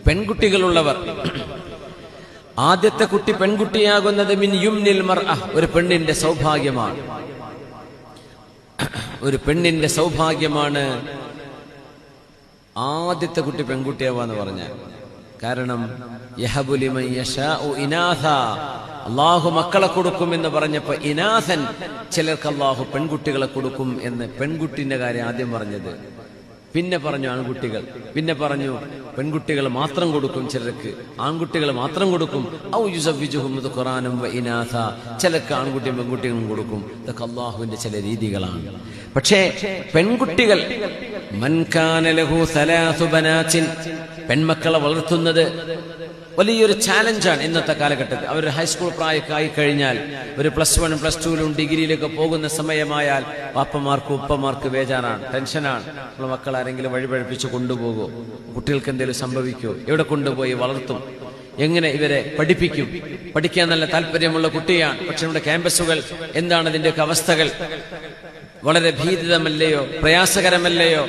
പെൺകുട്ടികളുള്ളവർ. ആദ്യത്തെ കുട്ടി പെൺകുട്ടിയാകുന്നത് മിൻ യുംനിൽ മർഅ, ഒരു പെണ്ണിന്റെ സൗഭാഗ്യമാണ്. ഒരു പെണ്ണിന്റെ സൗഭാഗ്യമാണ് ആദ്യത്തെ കുട്ടി പെൺകുട്ടിയാവാന്ന് പറഞ്ഞാൽ. കാരണം യഹബു ലിമൻ യശാഉ ഇനാഥ, അല്ലാഹു മക്കളെ കൊടുക്കും എന്ന് പറഞ്ഞപ്പോ ഇനാഥൻ, ചിലർക്ക് അല്ലാഹു പെൺകുട്ടികളെ കൊടുക്കും എന്ന് പെൺകുട്ടിന്റെ കാര്യം ആദ്യം പറഞ്ഞത്. പിന്നെ പറഞ്ഞു ആൺകുട്ടികൾ, പിന്നെ പറഞ്ഞു പെൺകുട്ടികൾ മാത്രം കൊടുക്കും, ചിലർക്ക് ആൺകുട്ടികൾ മാത്രം കൊടുക്കും. ഔ യുസവ്വിജുഹും ദുഖറാനം വ ഇനാഥ, ചിലർക്ക് ആൺകുട്ടിയും പെൺകുട്ടികളും കൊടുക്കും. ഇതൊക്കെ അല്ലാഹുവിന്റെ ചില രീതികളാണ്. പക്ഷേ പെൺകുട്ടികൾ, മൻ കാന ലഹു സലാസു ബനാത്തിൻ, പെൺമക്കളെ വളർത്തുന്നത് വലിയൊരു ചാലഞ്ചാണ് ഇന്നത്തെ കാലഘട്ടത്തിൽ. അവർ ഹൈസ്കൂൾ പ്രായമൊക്കെ ആയി കഴിഞ്ഞാൽ, ഒരു +1 +2 ഡിഗ്രിയിലൊക്കെ പോകുന്ന സമയമായാൽ പാപ്പമാർക്ക് ഉപ്പമാർക്ക് ബേജാറാണ്, ടെൻഷനാണ്. നമ്മളെ മക്കൾ ആരെങ്കിലും വഴിപഴപ്പിച്ച് കൊണ്ടുപോകുമോ, കുട്ടികൾക്ക് എന്തെങ്കിലും സംഭവിക്കുമോ, എവിടെ കൊണ്ടുപോയി വളർത്തും, എങ്ങനെ ഇവരെ പഠിപ്പിക്കും. പഠിക്കാൻ നല്ല താല്പര്യമുള്ള കുട്ടിയാണ്, പക്ഷെ നമ്മുടെ ക്യാമ്പസുകൾ എന്താണ്, ഇതിന്റെയൊക്കെ അവസ്ഥകൾ വളരെ ഭീതിതമല്ലയോ, പ്രയാസകരമല്ലയോ?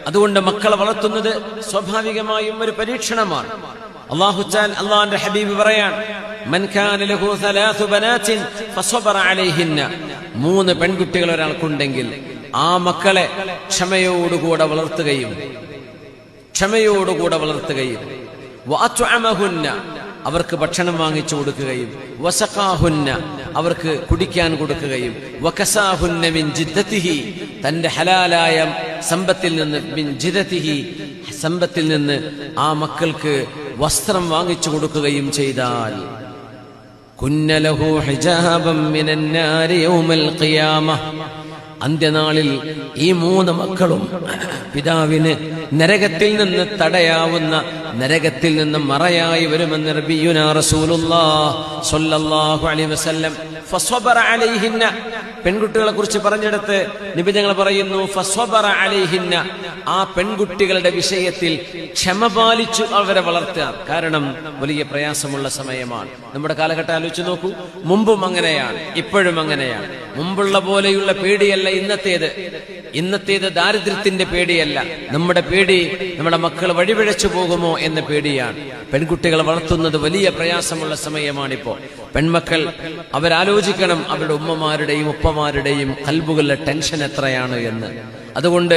അതുകൊണ്ട് മക്കളെ വളർത്തുന്നത് സ്വാഭാവികമായും ഒരു പരീക്ഷണമാണ്. അല്ലാഹുവിന്റെ ഹബീബ് പറയാൻ, മൻ കാന ലഹു സലാസു ബനാത്തിൻ ഫസബറ അലൈഹിന്ന, 3 പെൺകുട്ടികൾ ഒരാൾക്കുണ്ടെങ്കിൽ ആ മക്കളെ ക്ഷമയോടുകൂടെ വളർത്തുകയും വഅത്അമഹുന്ന, അവർക്ക് ഭക്ഷണം വാങ്ങിച്ചു കൊടുക്കുകയും വസഖാഹുന്ന, അവർക്ക് കുടിക്കാൻ കൊടുക്കുകയും വകസാഹുന്ന മിൻ ജിദ്ദതിഹി, തന്റെ ഹലാലായ സമ്പത്തിൽ നിന്ന്, മിൻ ജിദ്ദതിഹി, സമ്പത്തിൽ നിന്ന് ആ മക്കൾക്ക് വസ്ത്രം വാങ്ങിച്ചു കൊടുക്കുകയും ചെയ്താൽ, കുന്ന ലഹു ഹിജാബൻ മിനൻ നാരി യൗമൽ ഖിയാമ, അന്ത്യനാളിൽ ഈ 3 മക്കളും പിതാവിന് നരകത്തിൽ നിന്ന് തടയാവുന്ന, നരകത്തിൽ നിന്ന് മറയായി വരുമെന്ന് നബിയുനാ റസൂലുള്ളാഹി സ്വല്ലല്ലാഹു അലൈഹി വസല്ലം. ഫസ്വബറ അലൈഹിന്ന, പെൺകുട്ടികളെ കുറിച്ച് പറഞ്ഞെടുത്ത് നബി തങ്ങൾ പറയുന്നു, ഫസ്വബറ അലൈഹിന്ന, ആ പെൺകുട്ടികളുടെ വിഷയത്തിൽ ക്ഷമ പാലിച്ചു അവരെ വളർത്തുക. കാരണം വലിയ പ്രയാസമുള്ള സമയമാണ്. നമ്മുടെ കാലഘട്ടം ആലോചിച്ച് നോക്കൂ. മുമ്പും അങ്ങനെയാണ്, ഇപ്പോഴും അങ്ങനെയാണ്. മുമ്പുള്ള പോലെയുള്ള പേടിയല്ല ഇന്നത്തേത് ദാരിദ്ര്യത്തിന്റെ പേടിയല്ല. നമ്മുടെ പേടി നമ്മുടെ മക്കൾ വഴിപിഴച്ചു പോകുമോ എന്ന പേടിയാണ്. പെൺകുട്ടികളെ വളർത്തുന്നത് വലിയ പ്രയാസമുള്ള സമയമാണിപ്പോ. പെൺമക്കൾ അവരാലോചിക്കണം അവരുടെ ഉമ്മമാരുടെയും ഉപ്പമാരുടെയും കൽബുകളിലെ ടെൻഷൻ എത്രയാണ് എന്ന്. അതുകൊണ്ട്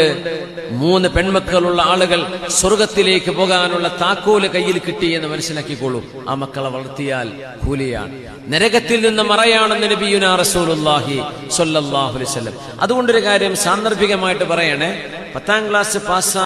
3 പെൺമക്കളുള്ള ആളുകൾ സ്വർഗത്തിലേക്ക് പോകാനുള്ള താക്കോല് കയ്യിൽ കിട്ടിയെന്ന് മനസ്സിലാക്കിക്കോളൂ. ആ മക്കളെ വളർത്തിയാൽ കൂലിയാണ്, നരകത്തിൽ നിന്ന് മറയാണെന്ന് നബിയുനാ റസൂലുള്ളാഹി സ്വല്ലല്ലാഹു അലൈഹി വസല്ലം. അതുകൊണ്ടൊരു കാര്യം സാന്ദർഭികമായിട്ട് പറയണേ, 10ാം ക്ലാസ് പാസ്